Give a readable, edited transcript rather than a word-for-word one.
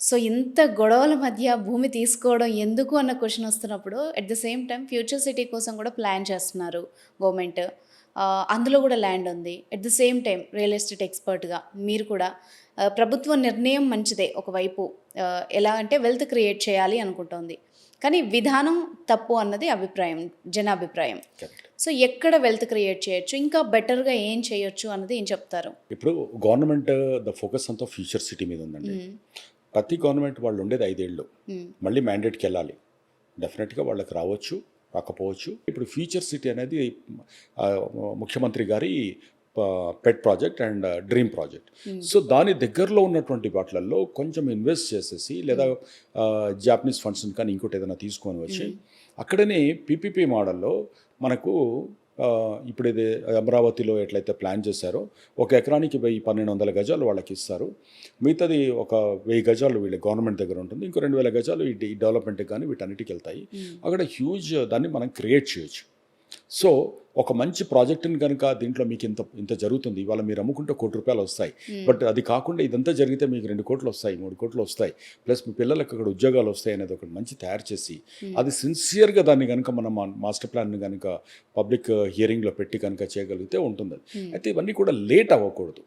So, ఇంత గొడవల మధ్య భూమి తీసుకోవడం ఎందుకు అన్న క్వెషన్ వస్తున్నప్పుడు, at the same time future city కోసం కూడా ప్లాన్ చేస్తున్నారు గవర్నమెంట్. అందులో కూడా ల్యాండ్ ఉంది. At the same time real estate ఎక్స్‌పర్ట్‌గా మీరు కూడా ప్రభుత్వ నిర్ణయం మంచిదే ఒకవైపు. ఎలా అంటే వెల్త్ క్రియేట్ చేయాలి అనుకుంటోంది. కానీ విధానం తప్పు అన్నది అభిప్రాయం, జనాభిప్రాయం. కరెక్ట్. సో, ఎక్కడ వెల్త్ క్రియేట్ చేయొచ్చు? ఇంకా బెటర్‌గా ఏం చేయొచ్చు అన్నది ఏం చెప్తారు? ఇప్పుడు గవర్నమెంట్ ద ఫోకస్ అంతా ఫ్యూచర్ సిటీ మీద ఉందండి. హ్మ్. ప్రతి గవర్నమెంట్ వాళ్ళు ఉండేది 5 ఏళ్ళు. హ్మ్. మళ్ళీ మ్యాండేట్‌కి వెళ్ళాలి. డెఫినెట్‌గా వాళ్ళకి రావచ్చు, రాకపోవచ్చు. ఇప్పుడు ఫ్యూచర్ సిటీ అనేది ఆహ్, ముఖ్యమంత్రి గారి పెట్ project and dream project. So దాని దగ్గరలో ఉన్నటువంటి వాటిలలో కొంచెం ఇన్వెస్ట్ చేసేసి లేదా జాపనీస్ ఫండ్స్ని కానీ ఇంకోటి ఏదైనా తీసుకొని వచ్చి అక్కడనే పీపీపీ మోడల్లో మనకు ఇప్పుడు ఇది అమరావతిలో ఎట్లయితే ప్లాన్ చేశారో ఒక ఎకరానికి 1200 గజాలు వాళ్ళకి ఇస్తారు. మిగతాది ఒక 1000 గజాలు వీళ్ళ గవర్నమెంట్ దగ్గర ఉంటుంది. ఇంకో 2000 గజాలు ఈ డెవలప్మెంట్కి కానీ వీటన్నిటికి వెళ్తాయి. అక్కడ హ్యూజ్ దాన్ని మనం క్రియేట్ చేయొచ్చు. సో ఒక మంచి ప్రాజెక్టుని కనుక దీంట్లో మీకు ఇంత ఇంత జరుగుతుంది, ఇవాళ మీరు అమ్ముకుంటే ₹1,00,00,000 వస్తాయి. బట్ అది కాకుండా ఇదంతా జరిగితే మీకు 2,00,00,000 వస్తాయి, 3,00,00,000 వస్తాయి, ప్లస్ మీ పిల్లలకు అక్కడ ఉద్యోగాలు వస్తాయి అనేది ఒకటి మంచి తయారు చేసి అది సిన్సియర్గా దాన్ని కనుక మనం మాస్టర్ ప్లాన్ని కనుక పబ్లిక్ హియరింగ్లో పెట్టి కనుక చేయగలిగితే ఉంటుంది. అయితే ఇవన్నీ కూడా లేట్ అవ్వకూడదు.